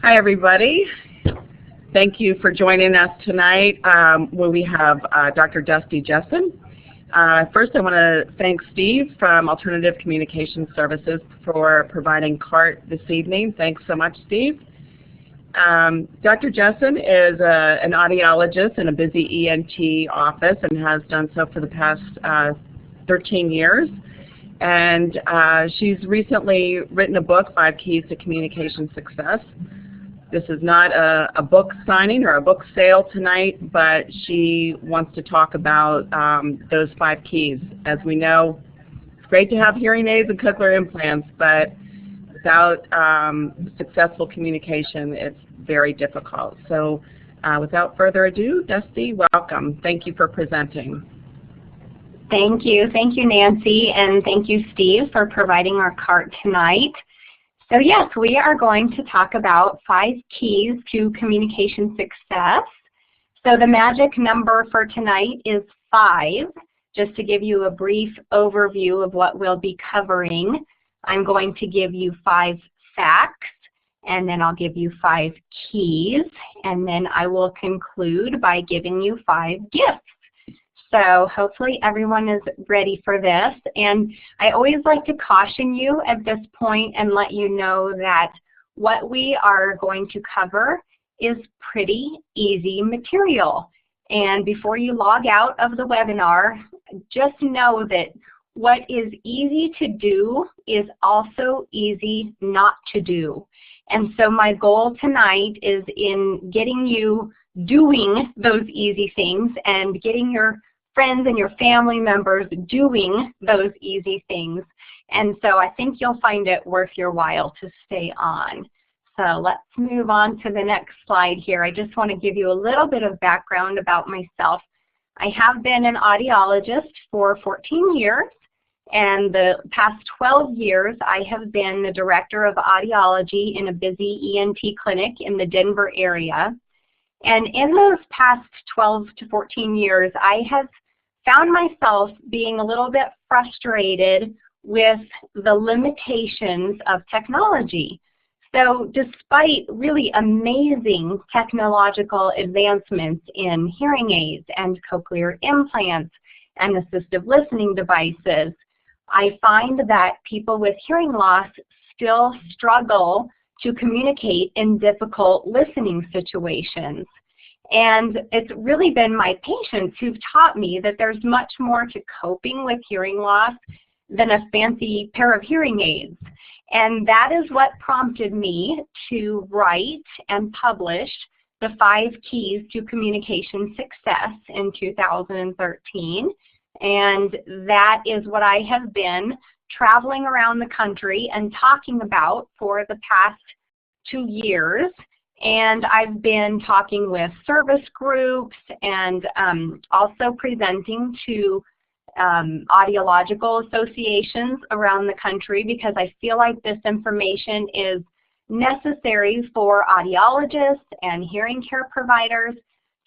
Hi, everybody. Thank you for joining us tonight where we have Dr. Dusty Jessen. First, I want to thank Steve from Alternative Communication Services for providing CART this evening. Thanks so much, Steve. Dr. Jessen is an audiologist in a busy ENT office and has done so for the past 13 years. And she's recently written a book, 5 Keys to Communication Success. This is not a book signing or a book sale tonight, but she wants to talk about those 5 keys. As we know, it's great to have hearing aids and cochlear implants, but without successful communication, it's very difficult. So without further ado, Dusty, welcome. Thank you for presenting. Thank you. Thank you, Nancy, and thank you, Steve, for providing our CART tonight. So yes, we are going to talk about 5 keys to communication success. So the magic number for tonight is 5. Just to give you a brief overview of what we'll be covering, I'm going to give you 5 facts, and then I'll give you 5 keys, and then I will conclude by giving you 5 gifts. So hopefully everyone is ready for this, and I always like to caution you at this point and let you know that what we are going to cover is pretty easy material. And before you log out of the webinar, just know that what is easy to do is also easy not to do. And so my goal tonight is in getting you doing those easy things and getting your friends and your family members doing those easy things. And so I think you'll find it worth your while to stay on. So let's move on to the next slide here. I just want to give you a little bit of background about myself. I have been an audiologist for 14 years, and the past 12 years I have been the director of audiology in a busy ENT clinic in the Denver area. And in those past 12 to 14 years, I have found myself being a little bit frustrated with the limitations of technology. So despite really amazing technological advancements in hearing aids and cochlear implants and assistive listening devices, I find that people with hearing loss still struggle to communicate in difficult listening situations. And it's really been my patients who've taught me that there's much more to coping with hearing loss than a fancy pair of hearing aids. And that is what prompted me to write and publish the 5 Keys to Communication Success in 2013. And that is what I have been traveling around the country and talking about for the past 2 years. And I've been talking with service groups and also presenting to audiological associations around the country because I feel like this information is necessary for audiologists and hearing care providers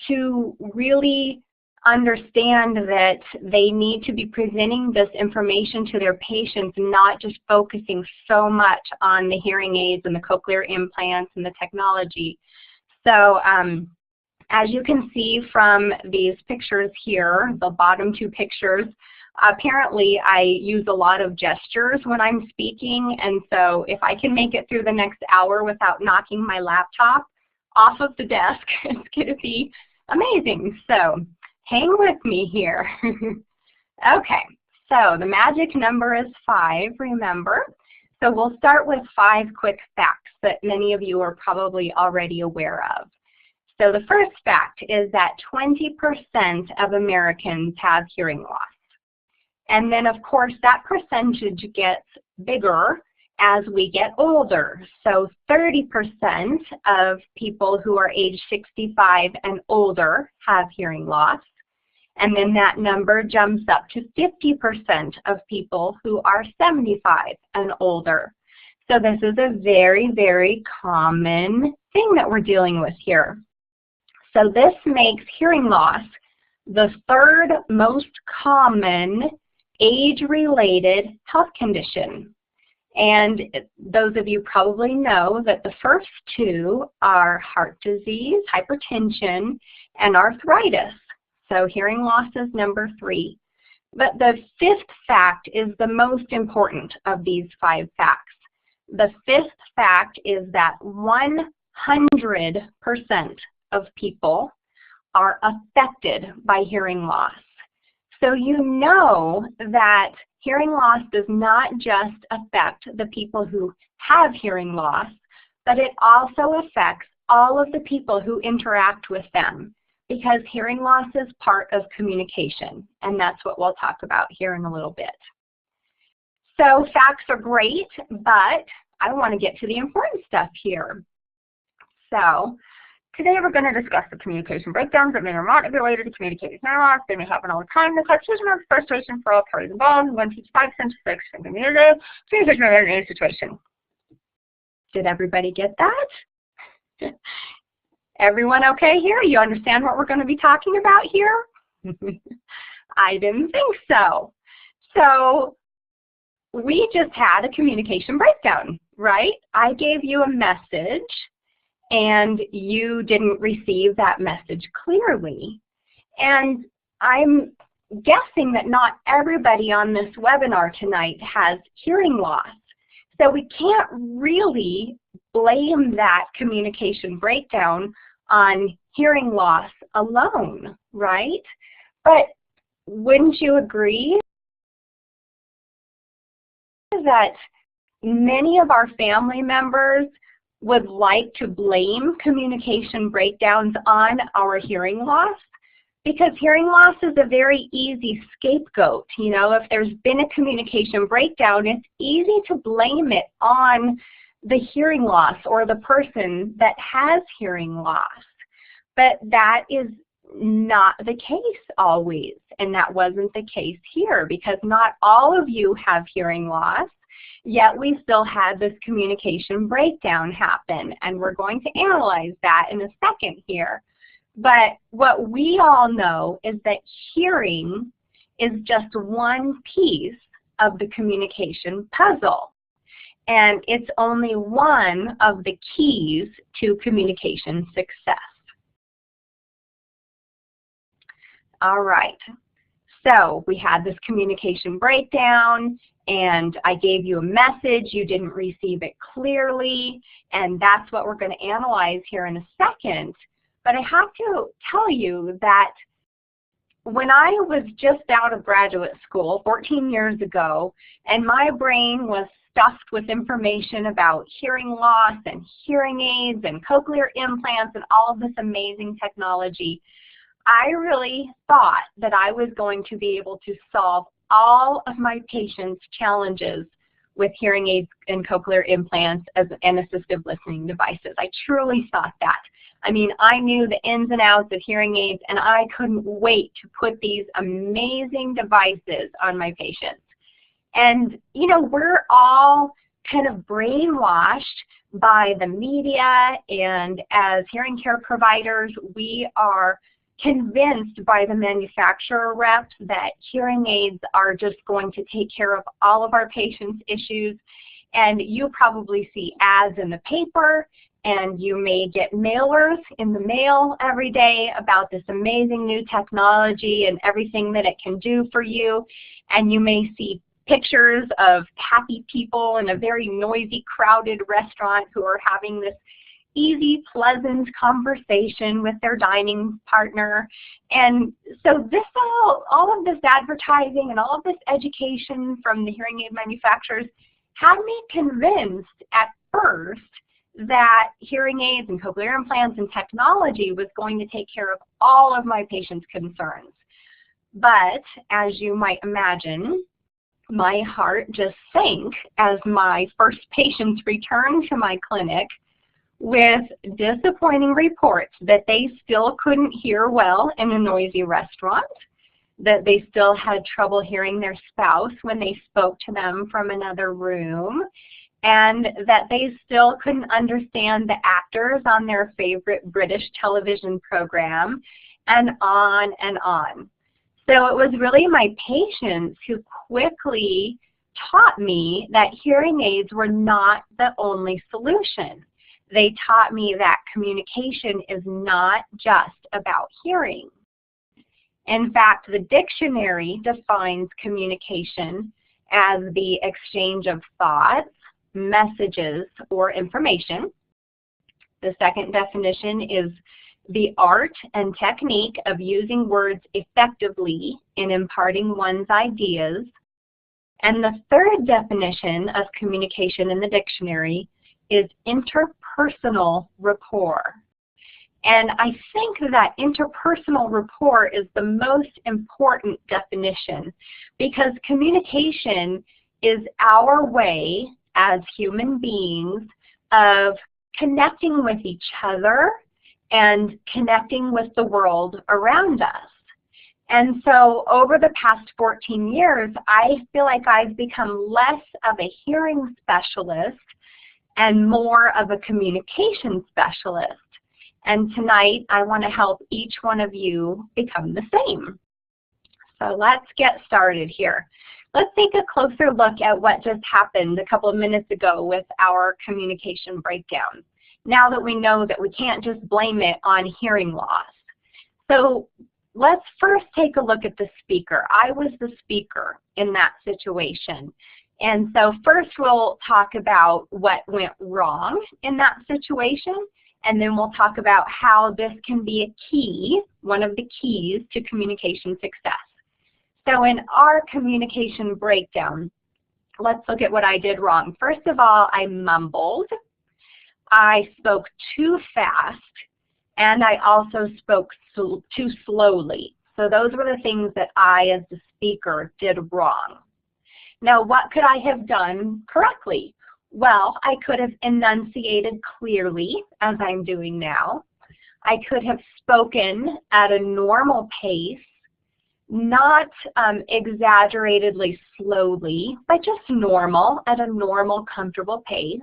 to really understand that they need to be presenting this information to their patients, not just focusing so much on the hearing aids and the cochlear implants and the technology. So as you can see from these pictures here, the bottom 2 pictures, apparently I use a lot of gestures when I'm speaking, and so if I can make it through the next hour without knocking my laptop off of the desk, it's going to be amazing. So hang with me here. Okay, so the magic number is 5, remember. So we'll start with 5 quick facts that many of you are probably already aware of. So the first fact is that 20% of Americans have hearing loss. And then of course that percentage gets bigger as we get older. So 30% of people who are age 65 and older have hearing loss. And then that number jumps up to 50% of people who are 75 and older. So this is a very, very common thing that we're dealing with here. So this makes hearing loss the 3rd most common age-related health condition. And those of you probably know that the first two are heart disease, hypertension, and arthritis. So hearing loss is number 3. But the 5th fact is the most important of these 5 facts. The 5th fact is that 100% of people are affected by hearing loss. So you know that hearing loss does not just affect the people who have hearing loss, but it also affects all of the people who interact with them, because hearing loss is part of communication, and that's what we'll talk about here in a little bit. So facts are great, but I want to get to the important stuff here. So today we're going to discuss the communication breakdowns that may or may not be related to communicating hearing loss. They may happen all the time. The confusion or frustration for all parties involved. 1 teach 5 cents 6 communication in any situation. Did everybody get that? Everyone okay here? You understand what we're going to be talking about here? I didn't think so. So we just had a communication breakdown, right? I gave you a message and you didn't receive that message clearly. And I'm guessing that not everybody on this webinar tonight has hearing loss. So we can't really blame that communication breakdown on hearing loss alone, right? But wouldn't you agree that many of our family members would like to blame communication breakdowns on our hearing loss? Because hearing loss is a very easy scapegoat. You know, if there's been a communication breakdown, it's easy to blame it on the hearing loss or the person that has hearing loss. But that is not the case always, and that wasn't the case here, because not all of you have hearing loss, yet we still had this communication breakdown happen, and we're going to analyze that in a second here. But what we all know is that hearing is just one piece of the communication puzzle, and it's only one of the keys to communication success. All right, so we had this communication breakdown, and I gave you a message, you didn't receive it clearly, and that's what we're going to analyze here in a second. But I have to tell you that when I was just out of graduate school 14 years ago, and my brain was stuffed with information about hearing loss and hearing aids and cochlear implants and all of this amazing technology, I really thought that I was going to be able to solve all of my patients' challenges with hearing aids and cochlear implants and assistive listening devices. I truly thought that. I mean, I knew the ins and outs of hearing aids, and I couldn't wait to put these amazing devices on my patients. And, you know, we're all kind of brainwashed by the media, and as hearing care providers, we are convinced by the manufacturer reps that hearing aids are just going to take care of all of our patients' issues. And you probably see ads in the paper, and you may get mailers in the mail every day about this amazing new technology and everything that it can do for you. And you may see pictures of happy people in a very noisy, crowded restaurant who are having this easy, pleasant conversation with their dining partner. And so this all of this advertising and all of this education from the hearing aid manufacturers had me convinced at first that hearing aids and cochlear implants and technology was going to take care of all of my patients' concerns. But as you might imagine, my heart just sank as my first patients returned to my clinic with disappointing reports that they still couldn't hear well in a noisy restaurant, that they still had trouble hearing their spouse when they spoke to them from another room, and that they still couldn't understand the actors on their favorite British television program, and on and on. So it was really my patients who quickly taught me that hearing aids were not the only solution. They taught me that communication is not just about hearing. In fact, the dictionary defines communication as the exchange of thoughts, messages, or information. The second definition is the art and technique of using words effectively in imparting one's ideas. And the third definition of communication in the dictionary is interpersonal rapport. And I think that interpersonal rapport is the most important definition, because communication is our way as human beings of connecting with each other and connecting with the world around us. And so over the past 14 years, I feel like I've become less of a hearing specialist and more of a communication specialist. And tonight, I want to help each one of you become the same. So let's get started here. Let's take a closer look at what just happened a couple of minutes ago with our communication breakdown, now that we know that we can't just blame it on hearing loss. So let's first take a look at the speaker. I was the speaker in that situation. And so first we'll talk about what went wrong in that situation, and then we'll talk about how this can be a key, one of the keys to communication success. So in our communication breakdown, let's look at what I did wrong. First of all, I mumbled, I spoke too fast, and I also spoke too slowly. So those were the things that I, as the speaker, did wrong. Now, what could I have done correctly? Well, I could have enunciated clearly, as I'm doing now. I could have spoken at a normal pace, not exaggeratedly slowly, but just normal, at a normal, comfortable pace.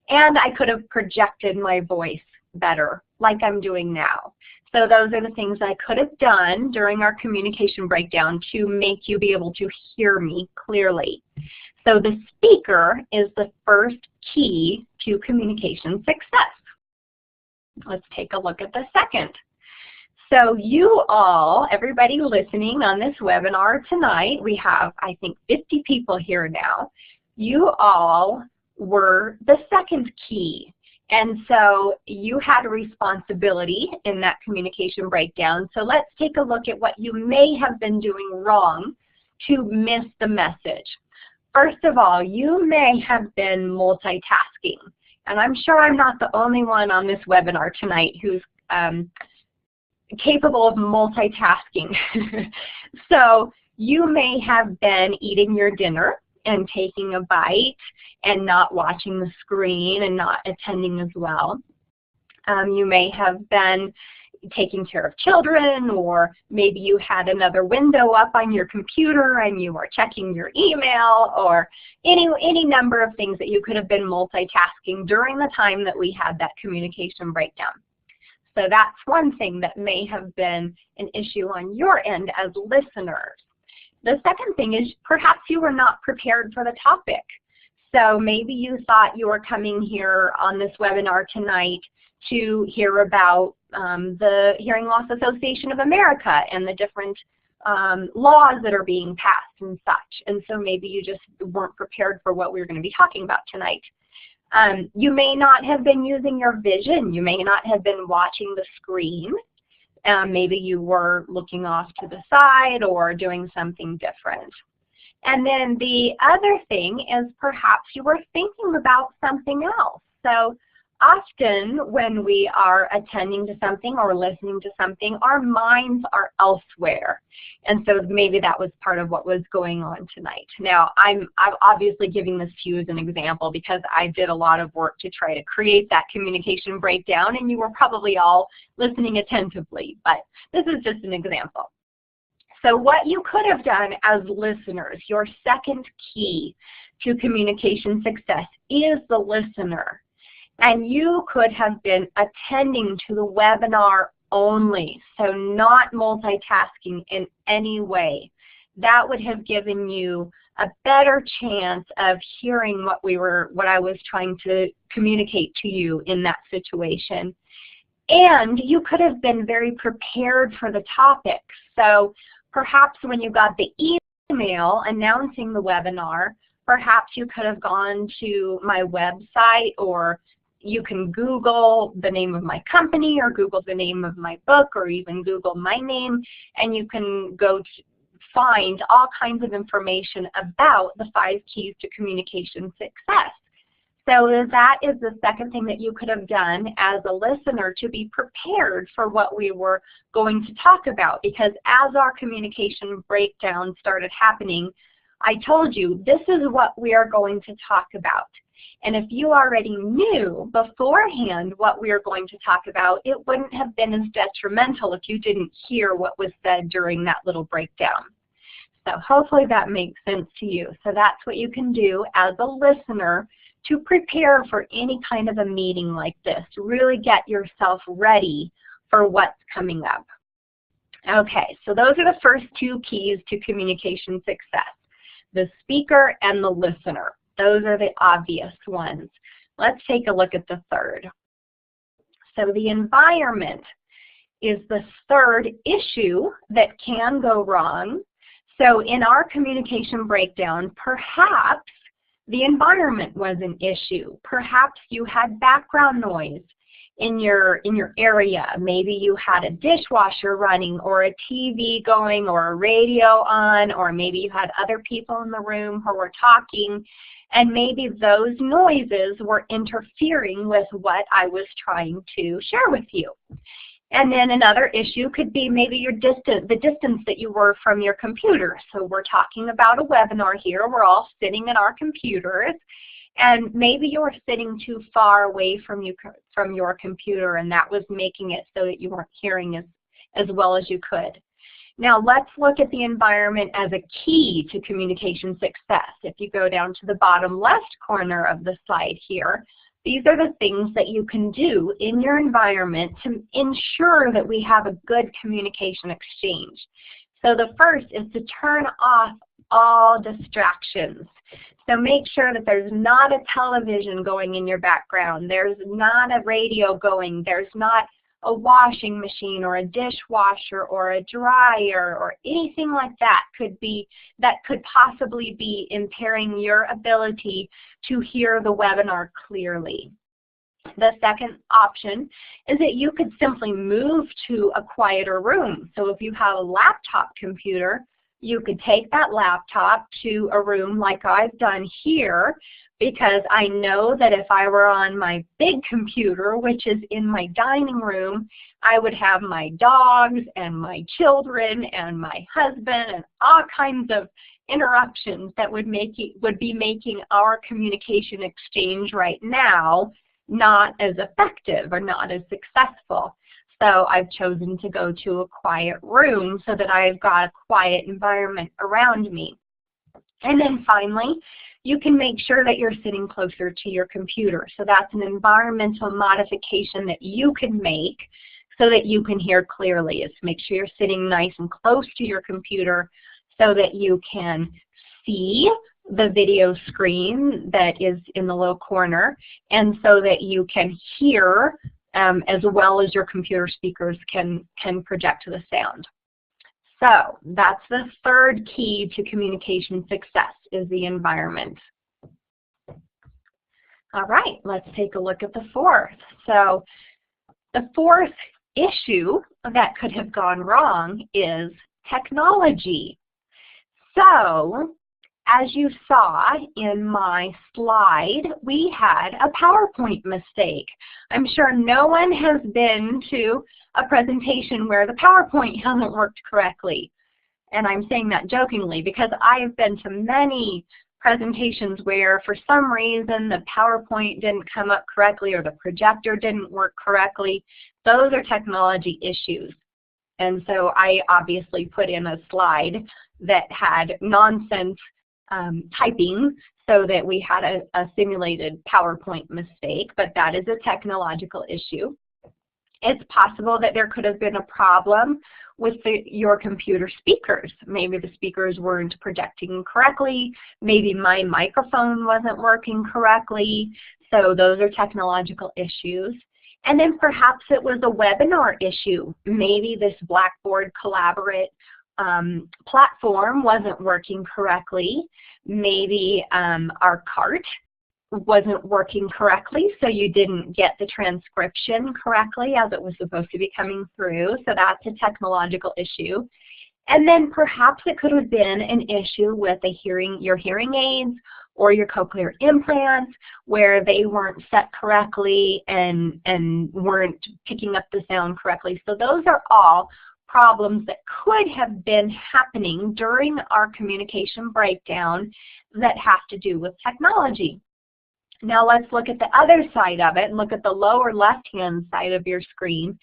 And I could have projected my voice better, like I'm doing now. So those are the things I could have done during our communication breakdown to make you be able to hear me clearly. So the speaker is the first key to communication success. Let's take a look at the second. So you all, everybody listening on this webinar tonight, we have, I think, 50 people here now. You all were the second key. And so you had a responsibility in that communication breakdown. So let's take a look at what you may have been doing wrong to miss the message. First of all, you may have been multitasking. And I'm sure I'm not the only one on this webinar tonight who's capable of multitasking. So you may have been eating your dinner and taking a bite and not watching the screen and not attending as well. You may have been taking care of children, or maybe you had another window up on your computer and you were checking your email, or any number of things that you could have been multitasking during the time that we had that communication breakdown. So that's one thing that may have been an issue on your end as listeners. The second thing is perhaps you were not prepared for the topic. So maybe you thought you were coming here on this webinar tonight to hear about the Hearing Loss Association of America and the different laws that are being passed and such. And so maybe you just weren't prepared for what we were going to be talking about tonight. You may not have been using your vision. You may not have been watching the screen. Maybe you were looking off to the side or doing something different. And then the other thing is perhaps you were thinking about something else. So often when we are attending to something or listening to something, our minds are elsewhere. And so maybe that was part of what was going on tonight. Now, I'm obviously giving this to you as an example because I did a lot of work to try to create that communication breakdown, and you were probably all listening attentively, but this is just an example. So what you could have done as listeners, your second key to communication success is the listener. And you could have been attending to the webinar only, so not multitasking in any way. That would have given you a better chance of hearing what I was trying to communicate to you in that situation. And you could have been very prepared for the topic. So perhaps when you got the email announcing the webinar, perhaps you could have gone to my website, or you can Google the name of my company, or Google the name of my book, or even Google my name, and you can go to find all kinds of information about the 5 keys to communication success. So that is the second thing that you could have done as a listener to be prepared for what we were going to talk about. Because as our communication breakdown started happening, I told you this is what we are going to talk about. And if you already knew beforehand what we are going to talk about, it wouldn't have been as detrimental if you didn't hear what was said during that little breakdown. So hopefully that makes sense to you. So that's what you can do as a listener to prepare for any kind of a meeting like this. Really get yourself ready for what's coming up. Okay, so those are the first 2 keys to communication success, the speaker and the listener. Those are the obvious ones. Let's take a look at the third. So the environment is the third issue that can go wrong. So in our communication breakdown, perhaps the environment was an issue. Perhaps you had background noise in your area. Maybe you had a dishwasher running, or a TV going, or a radio on, or maybe you had other people in the room who were talking, and maybe those noises were interfering with what I was trying to share with you. And then another issue could be maybe the distance that you were from your computer. So we're talking about a webinar here. We're all sitting at our computers, and maybe you were sitting too far away from your computer, and that was making it so that you weren't hearing as well as you could. Now let's look at the environment as a key to communication success. If you go down to the bottom left corner of the slide here, these are the things that you can do in your environment to ensure that we have a good communication exchange. So the first is to turn off all distractions. So make sure that there's not a television going in your background, there's not a radio going, there's not a washing machine or a dishwasher or a dryer or anything like that could possibly be impairing your ability to hear the webinar clearly. The second option is that you could simply move to a quieter room. So if you have a laptop computer, you could take that laptop to a room like I've done here, because I know that if I were on my big computer, which is in my dining room, I would have my dogs and my children and my husband and all kinds of interruptions that would be making our communication exchange right now not as effective or not as successful. So I've chosen to go to a quiet room so that I've got a quiet environment around me. And then finally, you can make sure that you're sitting closer to your computer. So that's an environmental modification that you can make so that you can hear clearly, is to make sure you're sitting nice and close to your computer so that you can see the video screen that is in the low corner, and so that you can hear as well as your computer speakers can project the sound. So that's the third key to communication success, is the environment. All right, let's take a look at the fourth. So the fourth issue that could have gone wrong is technology. So as you saw in my slide, we had a PowerPoint mistake. I'm sure no one has been to a presentation where the PowerPoint hasn't worked correctly. And I'm saying that jokingly because I've been to many presentations where for some reason the PowerPoint didn't come up correctly or the projector didn't work correctly. Those are technology issues. And so I obviously put in a slide that had nonsense typing so that we had a simulated PowerPoint mistake, but that is a technological issue. It's possible that there could have been a problem with your computer speakers. Maybe the speakers weren't projecting correctly. Maybe my microphone wasn't working correctly. So those are technological issues. And then perhaps it was a webinar issue. Maybe this Blackboard Collaborate platform wasn't working correctly. Maybe our cart wasn't working correctly, so you didn't get the transcription correctly as it was supposed to be coming through, so that's a technological issue. And then perhaps it could have been an issue with your hearing aids or your cochlear implants where they weren't set correctly and weren't picking up the sound correctly. So those are all problems that could have been happening during our communication breakdown that have to do with technology. Now let's look at the other side of it and look at the lower left-hand side of your screen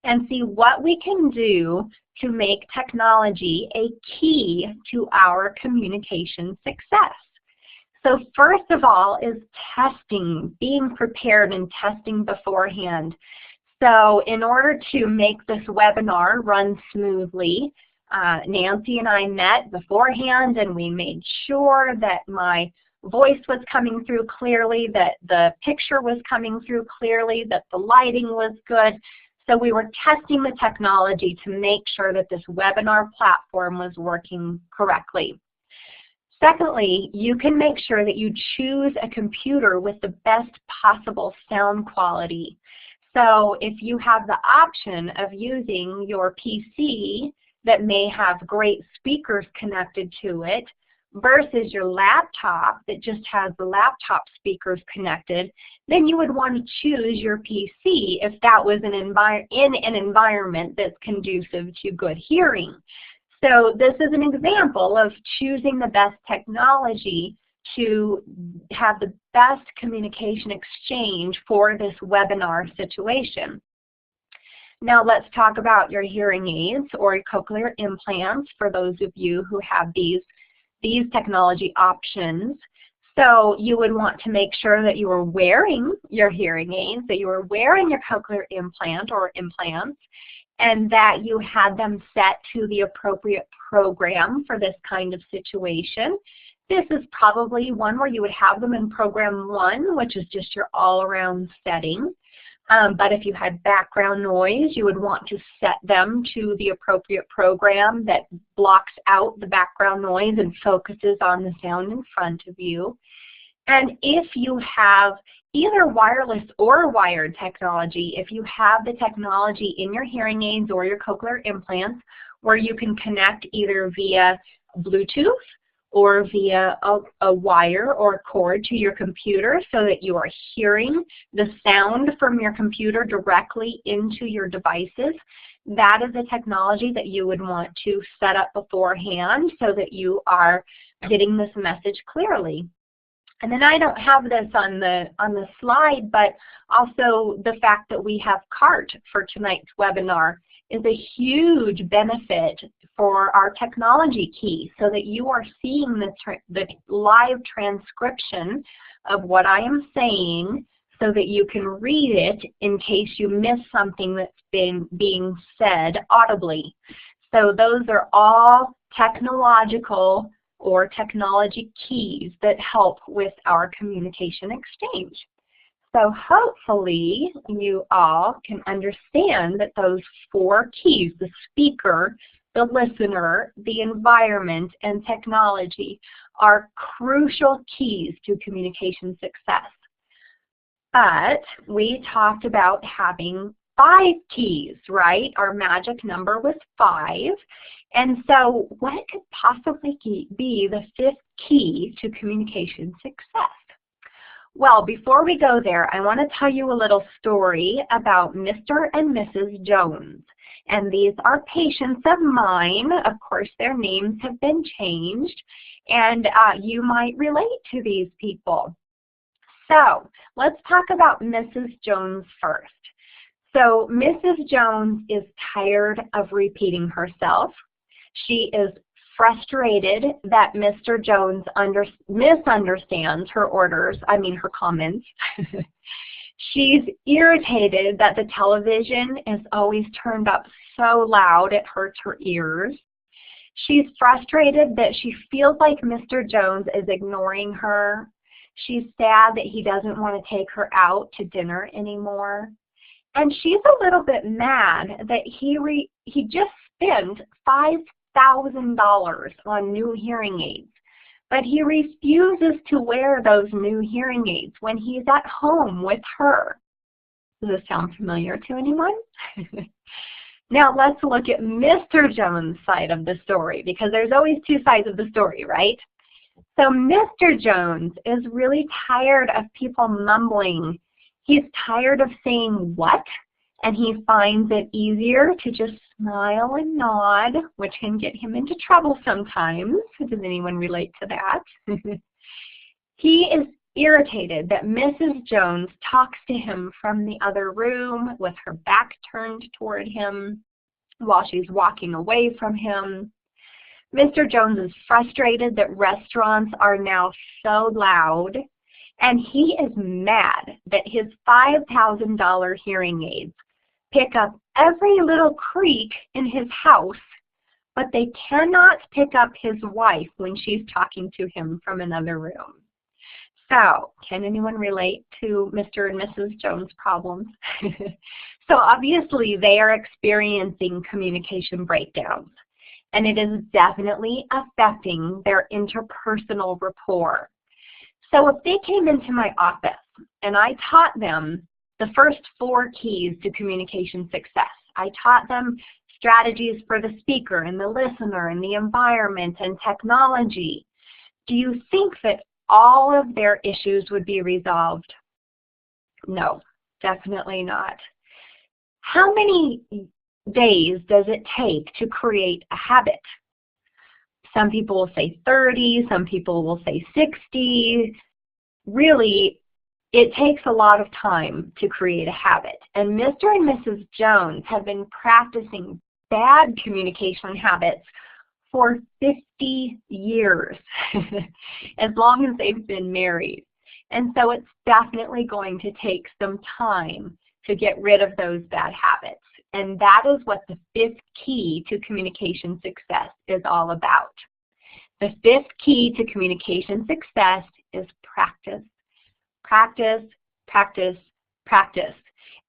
and see what we can do to make technology a key to our communication success. So first of all is testing, being prepared and testing beforehand. So in order to make this webinar run smoothly, Nancy and I met beforehand and we made sure that my voice was coming through clearly, that the picture was coming through clearly, that the lighting was good. So we were testing the technology to make sure that this webinar platform was working correctly. Secondly, you can make sure that you choose a computer with the best possible sound quality. So if you have the option of using your PC that may have great speakers connected to it, versus your laptop that just has the laptop speakers connected, then you would want to choose your PC if that was in an environment that's conducive to good hearing. So this is an example of choosing the best technology to have the best communication exchange for this webinar situation. Now let's talk about your hearing aids or your cochlear implants for those of you who have these technology options. So you would want to make sure that you are wearing your hearing aids, that you are wearing your cochlear implant or implants, and that you had them set to the appropriate program for this kind of situation. This is probably one where you would have them in program 1, which is just your all-around setting. But if you had background noise, you would want to set them to the appropriate program that blocks out the background noise and focuses on the sound in front of you. And if you have either wireless or wired technology, if you have the technology in your hearing aids or your cochlear implants where you can connect either via Bluetooth or via a wire or a cord to your computer so that you are hearing the sound from your computer directly into your devices, that is a technology that you would want to set up beforehand so that you are getting this message clearly. And then I don't have this on the slide, but also the fact that we have CART for tonight's webinar is a huge benefit for our technology key so that you are seeing the live transcription of what I am saying so that you can read it in case you miss something that's being said audibly. So those are all technological or technology keys that help with our communication exchange. So hopefully you all can understand that those 4 keys, the speaker, the listener, the environment, and technology, are crucial keys to communication success. But we talked about having 5 keys, right? Our magic number was 5. And so what could possibly be the 5th key to communication success? Well, before we go there, I want to tell you a little story about Mr. and Mrs. Jones. And these are patients of mine. Of course, their names have been changed, and you might relate to these people. So let's talk about Mrs. Jones first. So Mrs. Jones is tired of repeating herself. She is frustrated that Mr. Jones misunderstands her orders, her comments. She's irritated that the television is always turned up so loud it hurts her ears. She's frustrated that she feels like Mr. Jones is ignoring her. She's sad that he doesn't want to take her out to dinner anymore. And she's a little bit mad that he just spent $5,000 on new hearing aids, but he refuses to wear those new hearing aids when he's at home with her. Does this sound familiar to anyone? Now let's look at Mr. Jones' side of the story, because there's always two sides of the story, right? So Mr. Jones is really tired of people mumbling. He's tired of saying what, and he finds it easier to just smile and nod, which can get him into trouble sometimes. Does anyone relate to that? He is irritated that Mrs. Jones talks to him from the other room with her back turned toward him while she's walking away from him. Mr. Jones is frustrated that restaurants are now so loud, and he is mad that his $5,000 hearing aids pick up every little creak in his house, but they cannot pick up his wife when she's talking to him from another room. So, can anyone relate to Mr. and Mrs. Jones' problems? So obviously they are experiencing communication breakdowns, and it is definitely affecting their interpersonal rapport. So if they came into my office and I taught them the first 4 keys to communication success, I taught them strategies for the speaker and the listener and the environment and technology, do you think that all of their issues would be resolved? No, definitely not. How many days does it take to create a habit? Some people will say 30, some people will say 60. Really, it takes a lot of time to create a habit. And Mr. and Mrs. Jones have been practicing bad communication habits for 50 years, as long as they've been married. And so it's definitely going to take some time to get rid of those bad habits. And that is what the 5th key to communication success is all about. The 5th key to communication success is practice. Practice, practice, practice.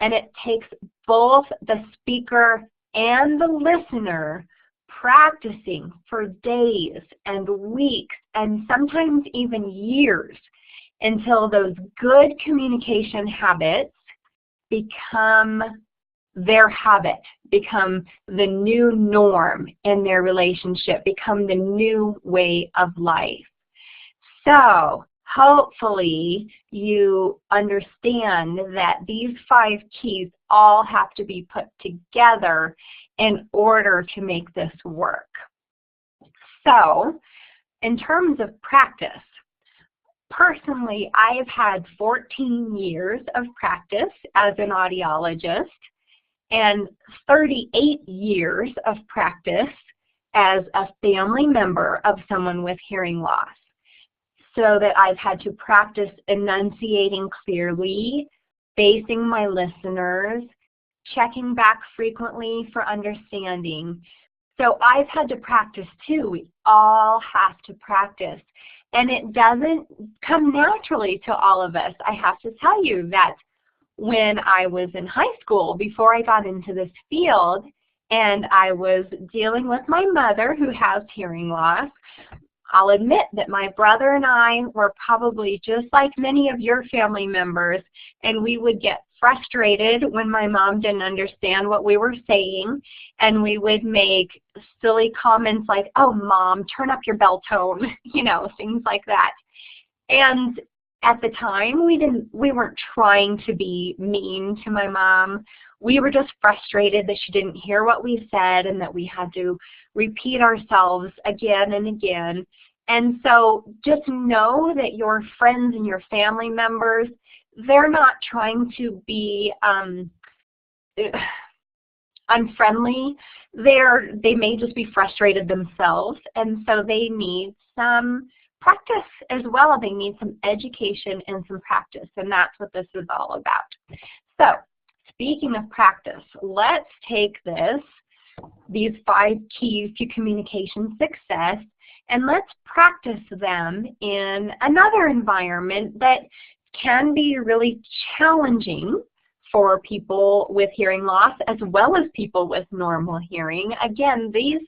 And it takes both the speaker and the listener practicing for days and weeks and sometimes even years until those good communication habits become their habit, become the new norm in their relationship, become the new way of life. So hopefully you understand that these 5 keys all have to be put together in order to make this work. So in terms of practice, personally, I have had 14 years of practice as an audiologist and 38 years of practice as a family member of someone with hearing loss, so that I've had to practice enunciating clearly, facing my listeners, checking back frequently for understanding. So I've had to practice too. We all have to practice. And it doesn't come naturally to all of us. I have to tell you that when I was in high school, before I got into this field, and I was dealing with my mother who has hearing loss, I'll admit that my brother and I were probably just like many of your family members, and we would get frustrated when my mom didn't understand what we were saying, and we would make silly comments like, "Oh, Mom, turn up your bell tone," you know, things like that. And at the time, we weren't trying to be mean to my mom. We were just frustrated that she didn't hear what we said and that we had to repeat ourselves again and again. And so just know that your friends and your family members, they're not trying to be unfriendly. They may just be frustrated themselves, and so they need some practice as well. They need some education and some practice, and that's what this is all about. So, speaking of practice, let's take these 5 keys to communication success, and let's practice them in another environment that can be really challenging for people with hearing loss as well as people with normal hearing. Again, these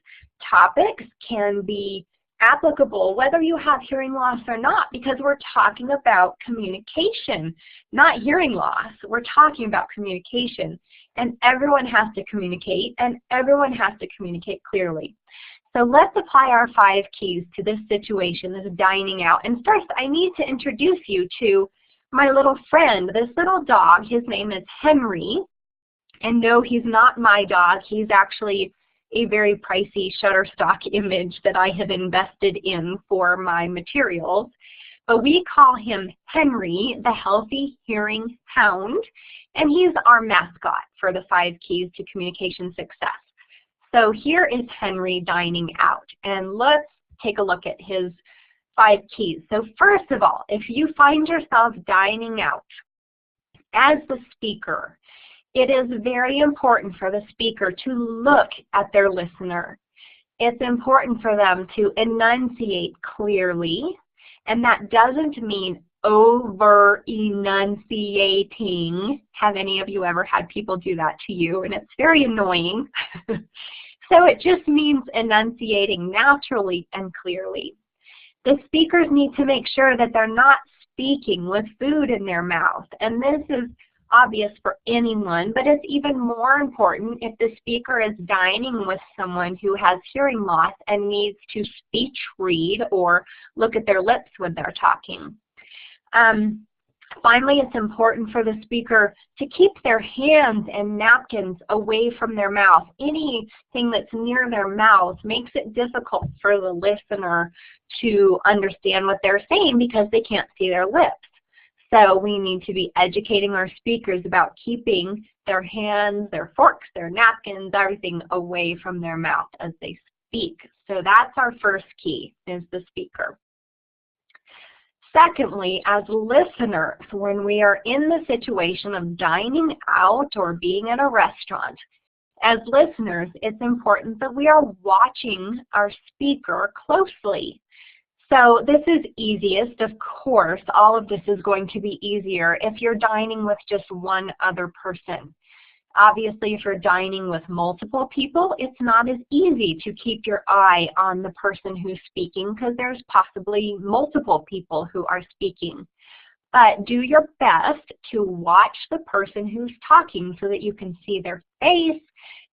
topics can be applicable whether you have hearing loss or not, because we're talking about communication, not hearing loss. We're talking about communication, and everyone has to communicate, and everyone has to communicate clearly. So let's apply our 5 keys to this situation, this dining out. And first, I need to introduce you to my little friend, this little dog. His name is Henry, and no, he's not my dog. He's actually a very pricey Shutterstock image that I have invested in for my materials. But we call him Henry, the Healthy Hearing Hound, and he's our mascot for the 5 keys to communication success. So here is Henry dining out, and let's take a look at his 5 keys. So first of all, if you find yourself dining out as the speaker, it is very important for the speaker to look at their listener. It's important for them to enunciate clearly, and that doesn't mean over-enunciating. Have any of you ever had people do that to you? And it's very annoying. So it just means enunciating naturally and clearly. The speakers need to make sure that they're not speaking with food in their mouth, and this is obvious for anyone, but it's even more important if the speaker is dining with someone who has hearing loss and needs to speech read or look at their lips when they're talking. Finally, it's important for the speaker to keep their hands and napkins away from their mouth. Anything that's near their mouth makes it difficult for the listener to understand what they're saying because they can't see their lips. So we need to be educating our speakers about keeping their hands, their forks, their napkins, everything away from their mouth as they speak. So that's our first key, is the speaker. Secondly, as listeners, when we are in the situation of dining out or being at a restaurant, as listeners, it's important that we are watching our speaker closely. So this is easiest, of course. All of this is going to be easier if you're dining with just one other person. Obviously, if you're dining with multiple people, it's not as easy to keep your eye on the person who's speaking because there's possibly multiple people who are speaking. But do your best to watch the person who's talking so that you can see their face,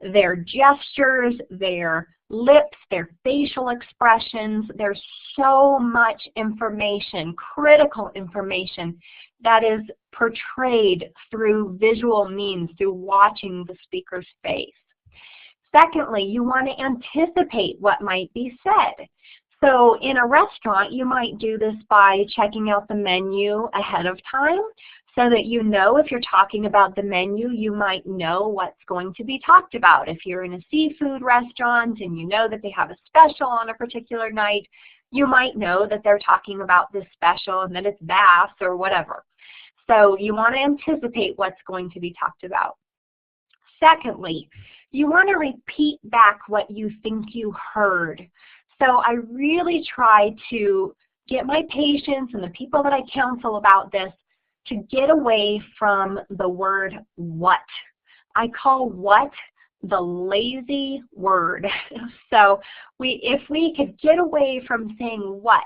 their gestures, their lips, their facial expressions. There's so much information, critical information, that is portrayed through visual means, through watching the speaker's face. Secondly, you want to anticipate what might be said. So in a restaurant, you might do this by checking out the menu ahead of time so that you know if you're talking about the menu, you might know what's going to be talked about. If you're in a seafood restaurant and you know that they have a special on a particular night, you might know that they're talking about this special and that it's bass or whatever. So you want to anticipate what's going to be talked about. Secondly, you want to repeat back what you think you heard. So I really try to get my patients and the people that I counsel about this to get away from the word what. I call what the lazy word. So if we could get away from saying what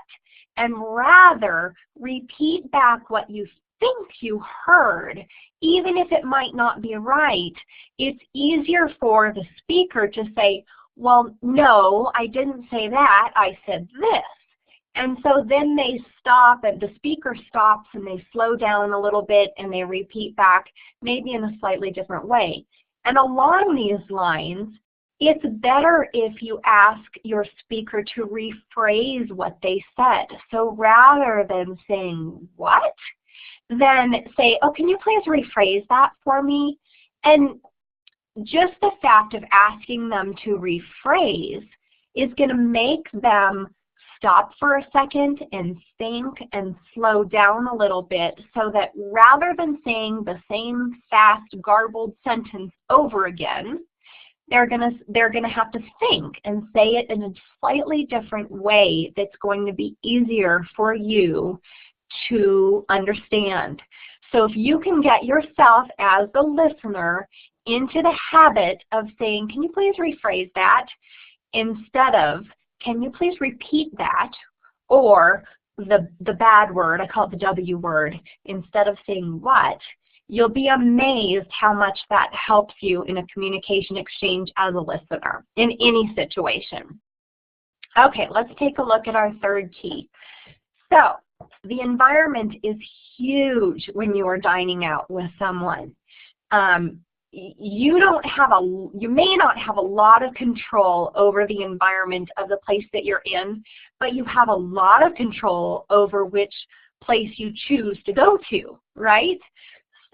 and rather repeat back what you think you heard, even if it might not be right, it's easier for the speaker to say, well, no, I didn't say that, I said this. And so then they stop, and the speaker stops, and they slow down a little bit, and they repeat back, maybe in a slightly different way. And along these lines, it's better if you ask your speaker to rephrase what they said. So rather than saying, what? Then say, oh, can you please rephrase that for me? And just the fact of asking them to rephrase is going to make them stop for a second and think and slow down a little bit, so that rather than saying the same fast, garbled sentence over again, they're gonna have to think and say it in a slightly different way that's going to be easier for you to understand. So if you can get yourself as the listener into the habit of saying, can you please rephrase that, instead of, can you please repeat that, or the bad word, I call it the W word, instead of saying what, you'll be amazed how much that helps you in a communication exchange as a listener in any situation. Okay, let's take a look at our third key. So the environment is huge when you are dining out with someone. You may not have a lot of control over the environment of the place that you're in, but you have a lot of control over which place you choose to go to, right?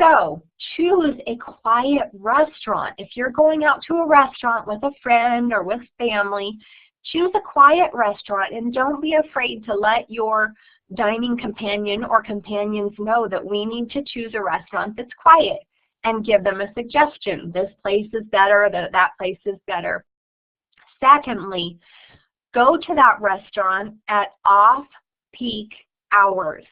So choose a quiet restaurant. If you're going out to a restaurant with a friend or with family, choose a quiet restaurant, and don't be afraid to let your dining companion or companions know that we need to choose a restaurant that's quiet, and give them a suggestion. This place is better, that place is better. Secondly, go to that restaurant at off-peak hours.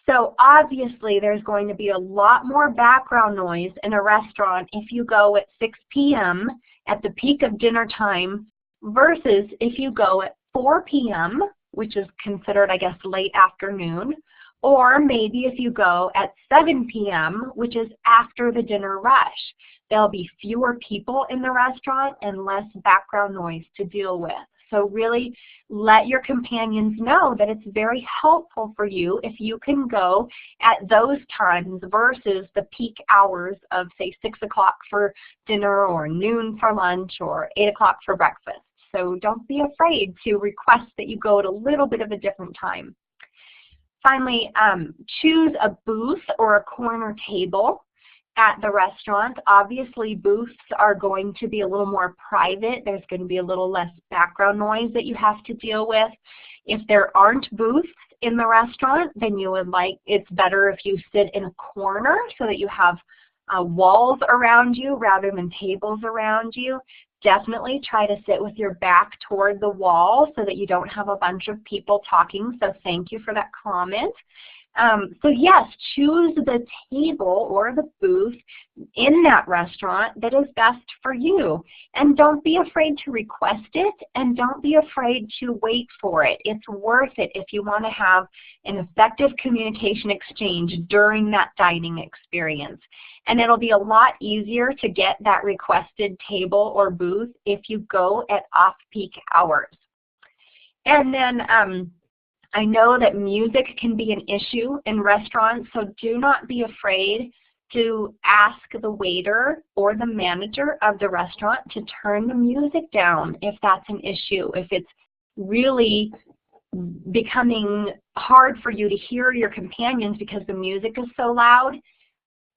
So obviously there's going to be a lot more background noise in a restaurant if you go at 6 p.m. at the peak of dinner time versus if you go at 4 p.m., which is considered, I guess, late afternoon, or maybe if you go at 7 p.m., which is after the dinner rush. There'll be fewer people in the restaurant and less background noise to deal with. So really let your companions know that it's very helpful for you if you can go at those times versus the peak hours of, say, 6 o'clock for dinner or noon for lunch or 8 o'clock for breakfast. So don't be afraid to request that you go at a little bit of a different time. Finally, choose a booth or a corner table at the restaurant. Obviously, booths are going to be a little more private. There's going to be a little less background noise that you have to deal with. If there aren't booths in the restaurant, then it's better if you sit in a corner so that you have walls around you rather than tables around you. Definitely try to sit with your back toward the wall so that you don't have a bunch of people talking. So thank you for that comment. So yes, choose the table or the booth in that restaurant that is best for you. And don't be afraid to request it, and don't be afraid to wait for it. It's worth it if you want to have an effective communication exchange during that dining experience. And it'll be a lot easier to get that requested table or booth if you go at off-peak hours. And then I know that music can be an issue in restaurants, so do not be afraid to ask the waiter or the manager of the restaurant to turn the music down if that's an issue. If it's really becoming hard for you to hear your companions because the music is so loud,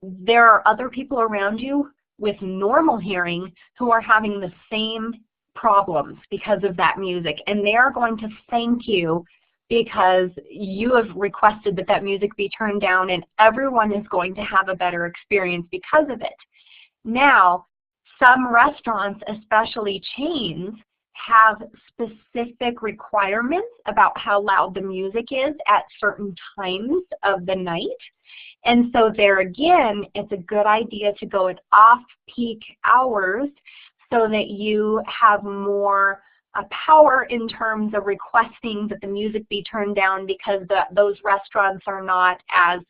there are other people around you with normal hearing who are having the same problems because of that music, and they are going to thank you because you have requested that that music be turned down, and everyone is going to have a better experience because of it. Now, some restaurants, especially chains, have specific requirements about how loud the music is at certain times of the night. And so there again, it's a good idea to go at off-peak hours so that you have more power in terms of requesting that the music be turned down, because those restaurants are not as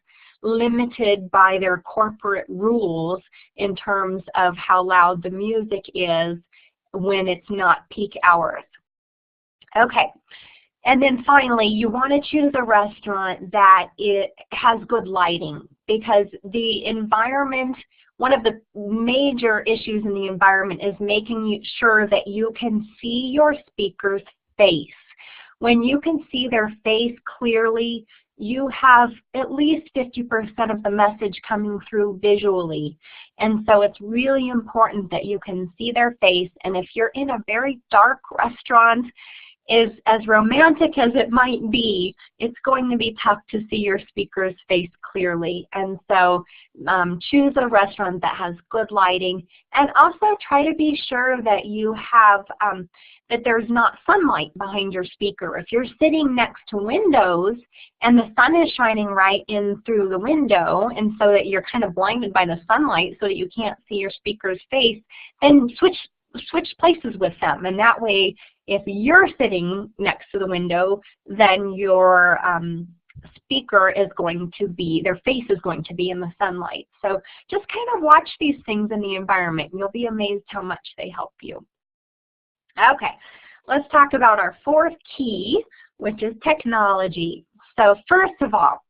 limited by their corporate rules in terms of how loud the music is when it's not peak hours. Okay. And then finally, you want to choose a restaurant that it has good lighting, because the environment, one of the major issues in the environment is making sure that you can see your speaker's face. When you can see their face clearly, you have at least 50% of the message coming through visually. And so it's really important that you can see their face. And if you're in a very dark restaurant, is as romantic as it might be, it's going to be tough to see your speaker's face clearly. And so choose a restaurant that has good lighting, and also try to be sure that you have, that there's not sunlight behind your speaker. If you're sitting next to windows and the sun is shining right in through the window, and so that you're kind of blinded by the sunlight so that you can't see your speaker's face, then switch places with them. And that way, if you're sitting next to the window, then your speaker is going to be, their face is going to be in the sunlight. So just kind of watch these things in the environment, and you'll be amazed how much they help you. Okay, let's talk about our fourth key, which is technology. So first of all,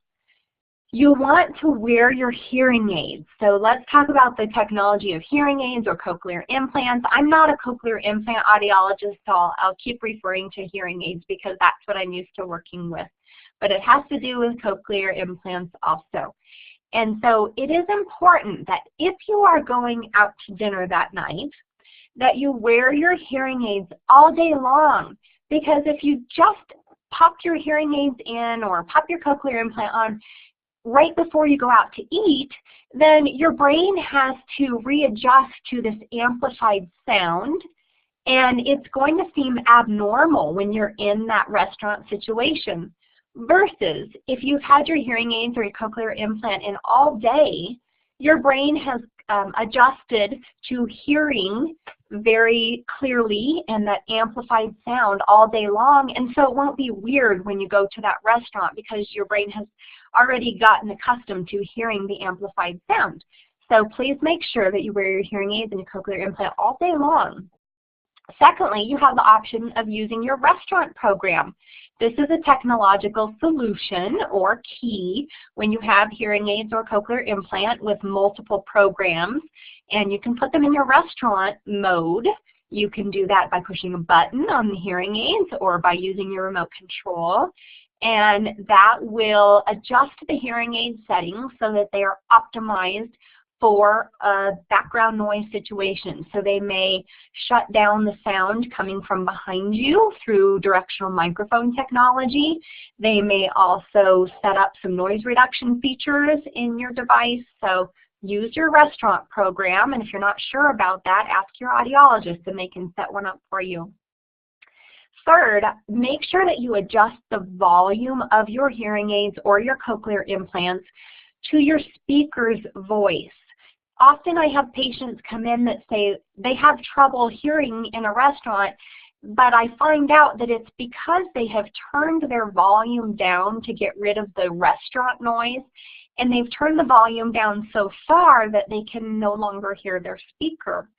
you want to wear your hearing aids. So let's talk about the technology of hearing aids or cochlear implants. I'm not a cochlear implant audiologist, so I'll keep referring to hearing aids because that's what I'm used to working with. But it has to do with cochlear implants also. And so it is important that if you are going out to dinner that night, that you wear your hearing aids all day long. Because if you just pop your hearing aids in or pop your cochlear implant on right before you go out to eat, then your brain has to readjust to this amplified sound, and it's going to seem abnormal when you're in that restaurant situation. Versus if you've had your hearing aids or your cochlear implant in all day, your brain has adjusted to hearing very clearly and that amplified sound all day long, and so it won't be weird when you go to that restaurant because your brain has already gotten accustomed to hearing the amplified sound. So please make sure that you wear your hearing aids and your cochlear implant all day long. Secondly, you have the option of using your restaurant program. This is a technological solution or key when you have hearing aids or cochlear implant with multiple programs, and you can put them in your restaurant mode. You can do that by pushing a button on the hearing aids or by using your remote control, and that will adjust the hearing aid settings so that they are optimized for a background noise situation. So they may shut down the sound coming from behind you through directional microphone technology. They may also set up some noise reduction features in your device. So use your restaurant program, and if you're not sure about that, ask your audiologist and they can set one up for you. Third, make sure that you adjust the volume of your hearing aids or your cochlear implants to your speaker's voice. Often I have patients come in that say they have trouble hearing in a restaurant, but I find out that it's because they have turned their volume down to get rid of the restaurant noise, and they've turned the volume down so far that they can no longer hear their speaker.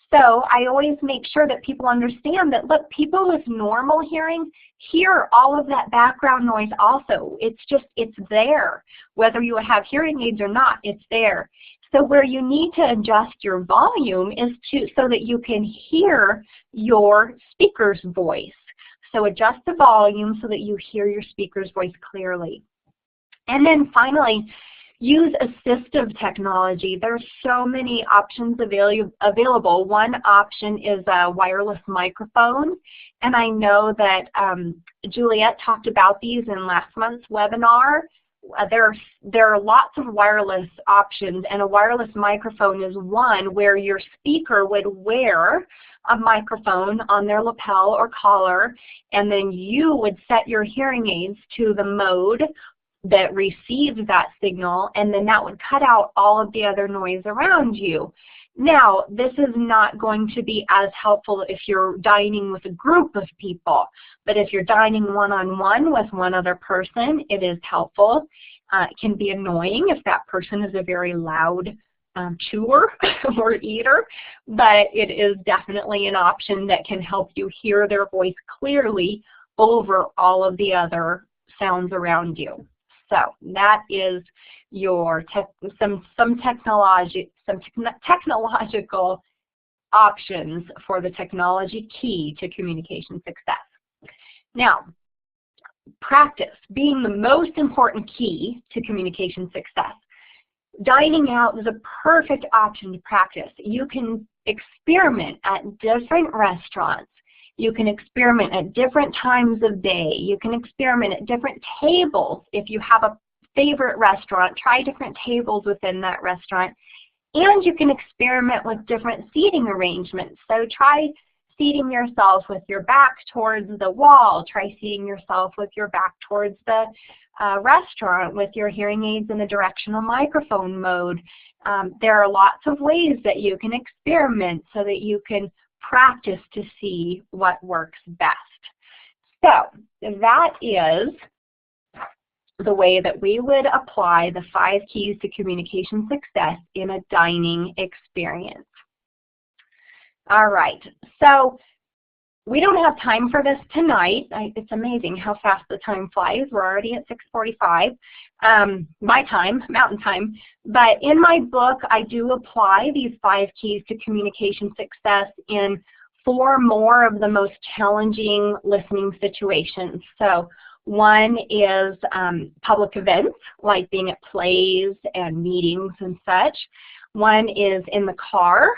So I always make sure that people understand that, look, people with normal hearing hear all of that background noise also. It's just, it's there. Whether you have hearing aids or not, it's there. So where you need to adjust your volume is so that you can hear your speaker's voice. So adjust the volume so that you hear your speaker's voice clearly. And then finally, use assistive technology. There's so many options available. One option is a wireless microphone, and I know that Juliet talked about these in last month's webinar. There are lots of wireless options, and a wireless microphone is one where your speaker would wear a microphone on their lapel or collar, and then you would set your hearing aids to the mode that receives that signal, and then that would cut out all of the other noise around you. Now, this is not going to be as helpful if you're dining with a group of people, but if you're dining one-on-one with one other person, it is helpful. It can be annoying if that person is a very loud chewer or eater, but it is definitely an option that can help you hear their voice clearly over all of the other sounds around you. So that is your some technological options for the technology key to communication success. Now, practice being the most important key to communication success. Dining out is a perfect option to practice. You can experiment at different restaurants You can experiment at different times of day. You can experiment at different tables. If you have a favorite restaurant, try different tables within that restaurant. And you can experiment with different seating arrangements. So try seating yourself with your back towards the wall. Try seating yourself with your back towards the restaurant with your hearing aids in the directional microphone mode. There are lots of ways that you can experiment so that you can practice to see what works best. So that is the way that we would apply the 5 keys to communication success in a dining experience. All right, so we don't have time for this tonight. It's amazing how fast the time flies. We're already at 6:45, my time, Mountain Time. But in my book, I do apply these 5 keys to communication success in 4 more of the most challenging listening situations. So one is public events, like being at plays and meetings and such. One is in the car.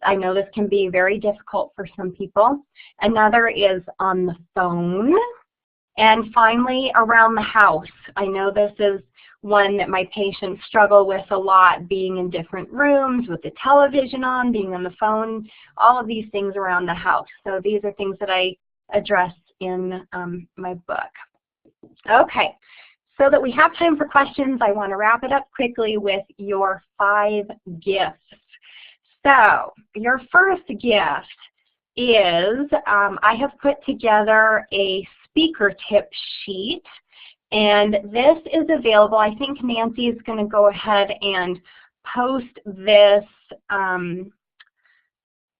I know this can be very difficult for some people. Another is on the phone. And finally, around the house. I know this is one that my patients struggle with a lot, being in different rooms with the television on, being on the phone, all of these things around the house. So these are things that I address in my book. Okay, so that we have time for questions, I want to wrap it up quickly with your 5 gifts. So your first gift is I have put together a speaker tip sheet, and this is available. I think Nancy is going to go ahead and post this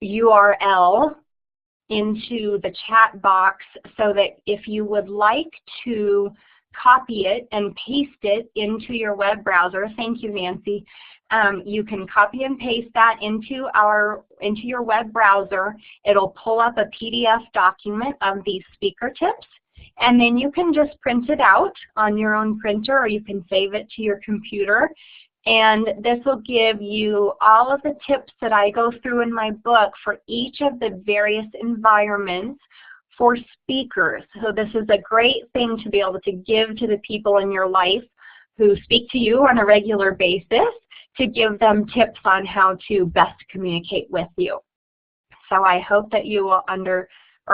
URL into the chat box so that if you would like to copy it and paste it into your web browser, thank you, Nancy, you can copy and paste that into your web browser. It'll pull up a PDF document of these speaker tips, and then you can just print it out on your own printer, or you can save it to your computer. And this will give you all of the tips that I go through in my book for each of the various environments for speakers. So this is a great thing to be able to give to the people in your life who speak to you on a regular basis, to give them tips on how to best communicate with you. So I hope that you will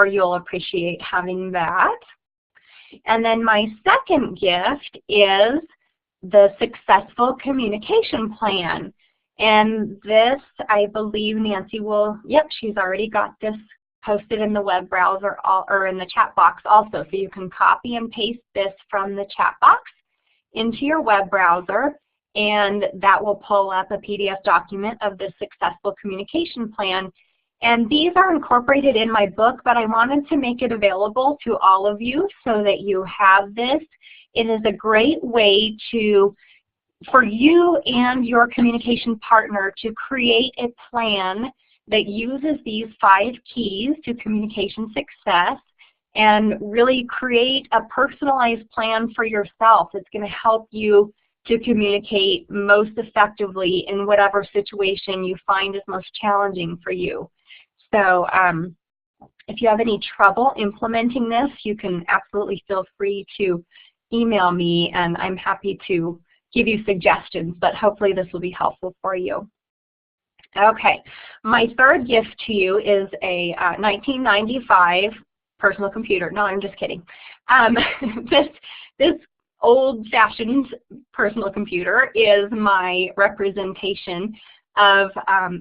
you'll appreciate having that. And then my second gift is the Successful Communication Plan. And this, I believe Nancy will, yep, she's already got this posted in the web browser or in the chat box also. So you can copy and paste this from the chat box into your web browser, and that will pull up a PDF document of the Successful Communication Plan. And these are incorporated in my book, but I wanted to make it available to all of you so that you have this. It is a great way for you and your communication partner to create a plan that uses these 5 keys to communication success and really create a personalized plan for yourself. It's going to help you to communicate most effectively in whatever situation you find is most challenging for you. So if you have any trouble implementing this, you can absolutely feel free to email me, and I'm happy to give you suggestions, but hopefully this will be helpful for you. Okay, my third gift to you is a 1995 personal computer. No, I'm just kidding. This old-fashioned personal computer is my representation of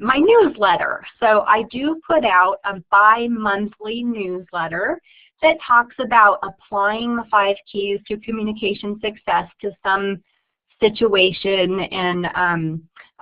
my newsletter. So I do put out a bi-monthly newsletter that talks about applying the 5 keys to communication success to some situation, and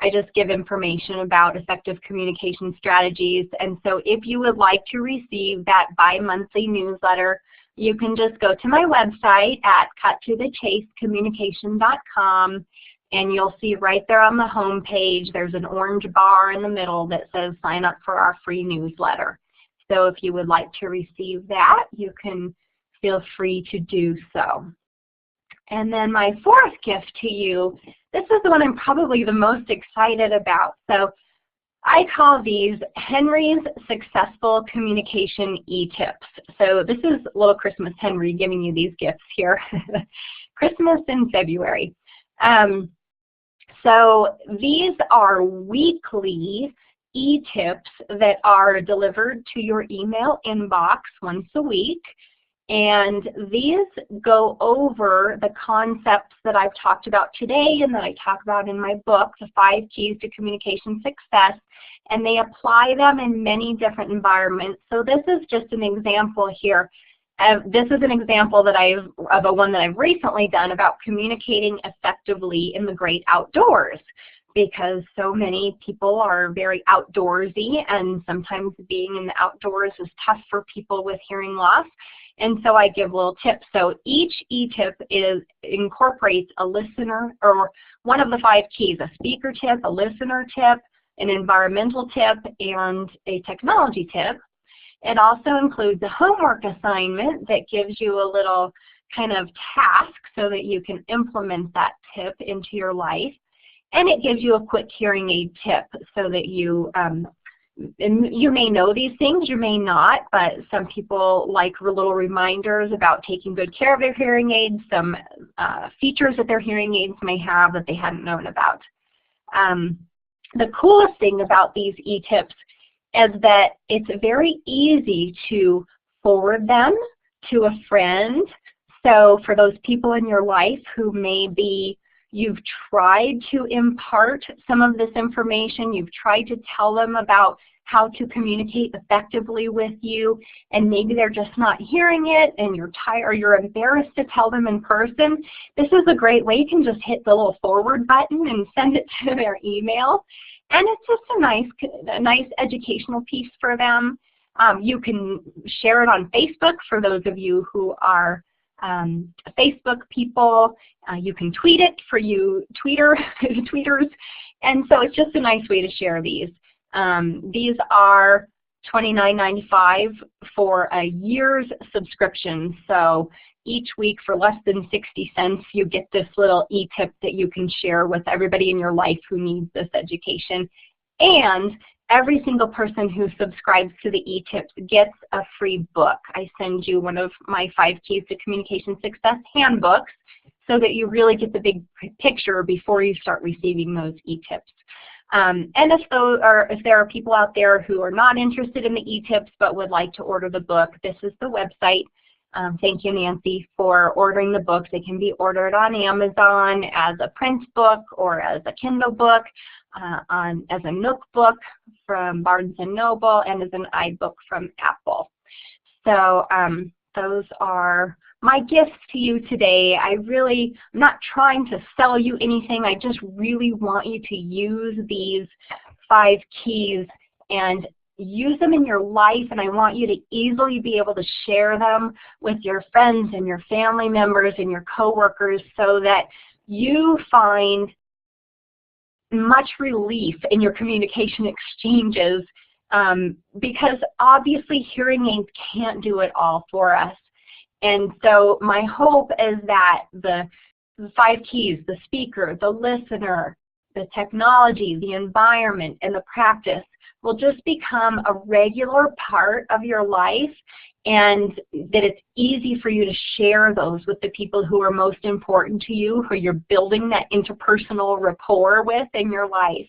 I just give information about effective communication strategies. And so if you would like to receive that bi-monthly newsletter, you can just go to my website at cuttothechasecommunication.com, and you'll see right there on the home page there's an orange bar in the middle that says sign up for our free newsletter. So if you would like to receive that, you can feel free to do so. And then my fourth gift to you, this is the one I'm probably the most excited about. So I call these Henry's Successful Communication E-Tips. So this is little Christmas Henry giving you these gifts here. Christmas in February. So these are weekly e-tips that are delivered to your email inbox once a week. And these go over the concepts that I've talked about today and that I talk about in my book, The 5 Keys to Communication Success, and they apply them in many different environments. So this is just an example here. This is an example that of one that I've recently done about communicating effectively in the great outdoors, because so many people are very outdoorsy, and sometimes being in the outdoors is tough for people with hearing loss. And so I give little tips. So each e-tip incorporates a listener, or one of the 5 keys, a speaker tip, a listener tip, an environmental tip, and a technology tip. It also includes a homework assignment that gives you a little kind of task so that you can implement that tip into your life. And it gives you a quick hearing aid tip so that you may know these things, you may not, but some people like little reminders about taking good care of their hearing aids, some features that their hearing aids may have that they hadn't known about. The coolest thing about these e-tips is that it's very easy to forward them to a friend. So for those people in your life who maybe you've tried to impart some of this information, you've tried to tell them about how to communicate effectively with you, and maybe they're just not hearing it and you're tired or you're embarrassed to tell them in person, this is a great way. You can just hit the little forward button and send it to their email. And it's just a nice educational piece for them. You can share it on Facebook for those of you who are Facebook people. You can tweet it for you tweeters. And so it's just a nice way to share these. These are $29.95 for a year's subscription. So each week for less than 60 cents, you get this little e-tip that you can share with everybody in your life who needs this education. And every single person who subscribes to the e-tips gets a free book. I send you one of my 5 Keys to Communication Success handbooks so that you really get the big picture before you start receiving those e-tips. And if there are people out there who are not interested in the e-tips but would like to order the book, this is the website. Thank you, Nancy, for ordering the books. They can be ordered on Amazon as a print book or as a Kindle book, as a Nook book from Barnes & Noble, and as an iBook from Apple. So those are my gifts to you today. I'm not trying to sell you anything. I just really want you to use these 5 keys and use them in your life, and I want you to easily be able to share them with your friends and your family members and your coworkers so that you find much relief in your communication exchanges, because obviously hearing aids can't do it all for us. And so my hope is that the 5 keys, the speaker, the listener, the technology, the environment, and the practice will just become a regular part of your life, and that it's easy for you to share those with the people who are most important to you, who you're building that interpersonal rapport with in your life.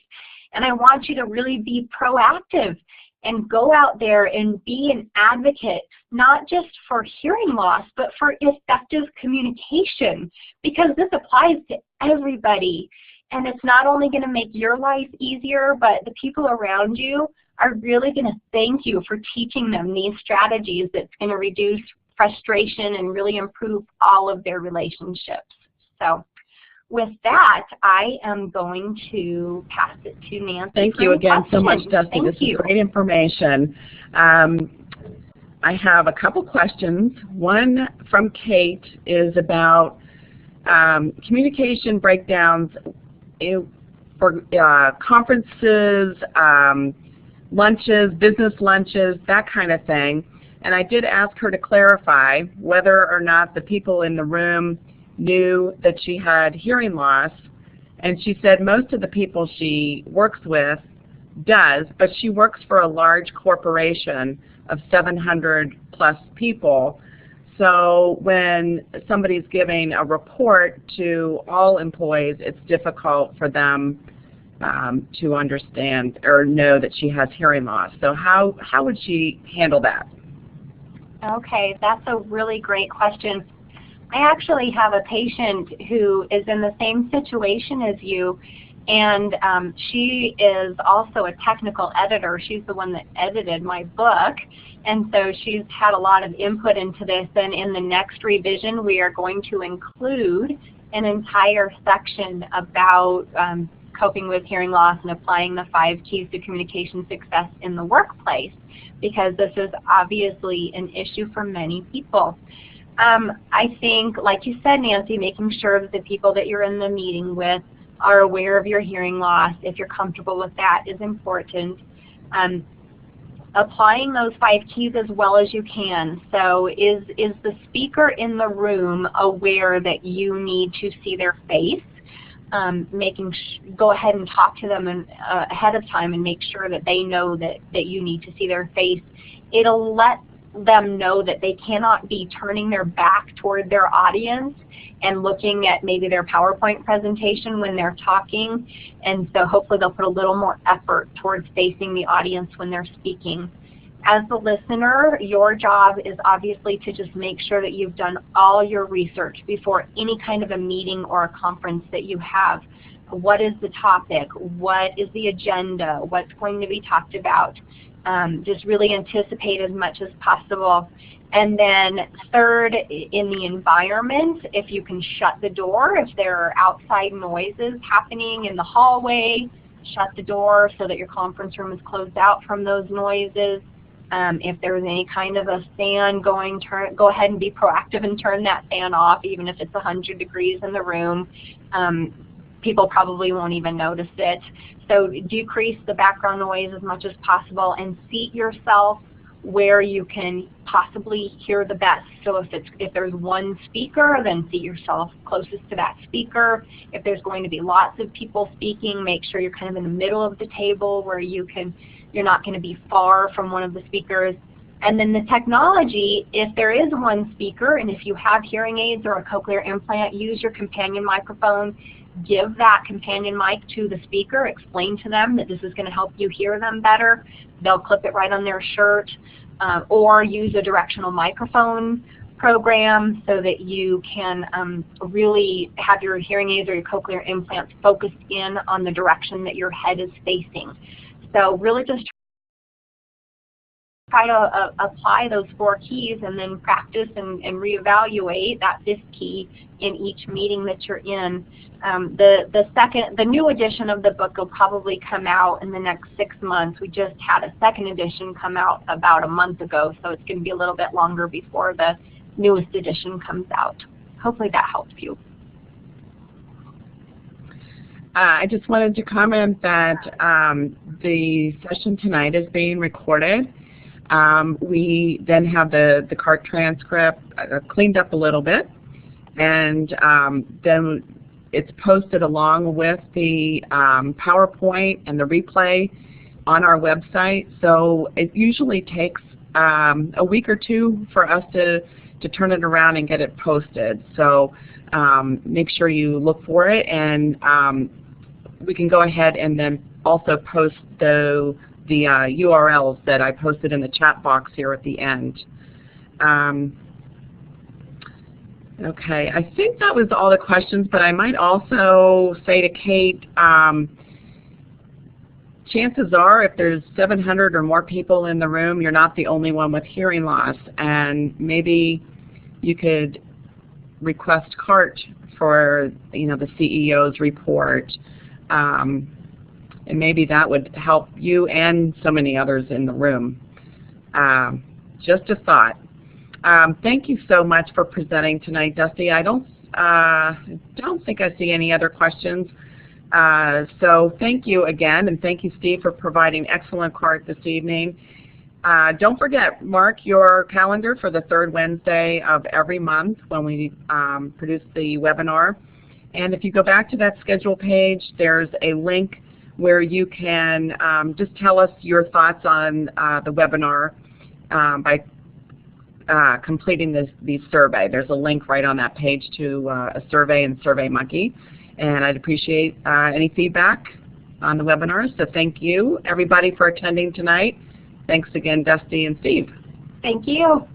And I want you to really be proactive and go out there and be an advocate, not just for hearing loss, but for effective communication, because this applies to everybody. And it's not only going to make your life easier, but the people around you are really going to thank you for teaching them these strategies that's going to reduce frustration and really improve all of their relationships. So with that, I am going to pass it to Nancy. Thank you again so much, Dusty. This is great information. I have a couple questions. One from Kate is about communication breakdowns for conferences, lunches, business lunches, that kind of thing. And I did ask her to clarify whether or not the people in the room knew that she had hearing loss. And she said most of the people she works with does, but she works for a large corporation of 700 plus people. So when somebody's giving a report to all employees, it's difficult for them to understand or know that she has hearing loss. So how would she handle that? Okay, that's a really great question. I actually have a patient who is in the same situation as you, and she is also a technical editor. She's the one that edited my book, and so she's had a lot of input into this, and in the next revision we are going to include an entire section about coping with hearing loss and applying the 5 keys to communication success in the workplace, because this is obviously an issue for many people. I think, like you said, Nancy, making sure that the people that you're in the meeting with are aware of your hearing loss, if you're comfortable with that, is important. Applying those 5 keys as well as you can. So is the speaker in the room aware that you need to see their face? Go ahead and talk to them ahead of time and make sure that they know that you need to see their face. It'll let them know that they cannot be turning their back toward their audience and looking at maybe their PowerPoint presentation when they're talking, and so hopefully they'll put a little more effort towards facing the audience when they're speaking. As the listener, your job is obviously to just make sure that you've done all your research before any kind of a meeting or a conference that you have. What is the topic? What is the agenda? What's going to be talked about? Just really anticipate as much as possible. And then third, in the environment, if you can shut the door, if there are outside noises happening in the hallway, shut the door so that your conference room is closed out from those noises. If there's any kind of a fan going, go ahead and be proactive and turn that fan off, even if it's 100 degrees in the room. People probably won't even notice it. So decrease the background noise as much as possible and seat yourself where you can possibly hear the best. So if there's one speaker, then seat yourself closest to that speaker. If there's going to be lots of people speaking, make sure you're kind of in the middle of the table where you're not going to be far from one of the speakers. And then the technology, if there is one speaker, and if you have hearing aids or a cochlear implant, use your companion microphone. Give that companion mic to the speaker. Explain to them that this is going to help you hear them better. They'll clip it right on their shirt, or use a directional microphone program so that you can really have your hearing aids or your cochlear implants focused in on the direction that your head is facing. So really just try to apply those 4 keys and then practice and reevaluate that 5th key in each meeting that you're in. The new edition of the book will probably come out in the next 6 months. We just had a 2nd edition come out about a month ago, so it's going to be a little bit longer before the newest edition comes out. Hopefully that helps you. I just wanted to comment that the session tonight is being recorded. We then have the CART transcript cleaned up a little bit, and then it's posted along with the PowerPoint and the replay on our website. So it usually takes a week or 2 for us to turn it around and get it posted. So make sure you look for it, and we can go ahead and then also post the URLs that I posted in the chat box here at the end. Okay, I think that was all the questions, but I might also say to Kate, chances are if there's 700 or more people in the room, you're not the only one with hearing loss, and maybe you could request CART for the CEO's report. And maybe that would help you and so many others in the room. Just a thought. Thank you so much for presenting tonight, Dusty. I don't think I see any other questions. So thank you again, and thank you, Steve, for providing excellent CART this evening. Don't forget, mark your calendar for the 3rd Wednesday of every month when we produce the webinar. And if you go back to that schedule page, there's a link where you can just tell us your thoughts on the webinar by completing the survey. There's a link right on that page to a survey in SurveyMonkey, and I'd appreciate any feedback on the webinar. So thank you, everybody, for attending tonight. Thanks again, Dusty and Steve. Thank you.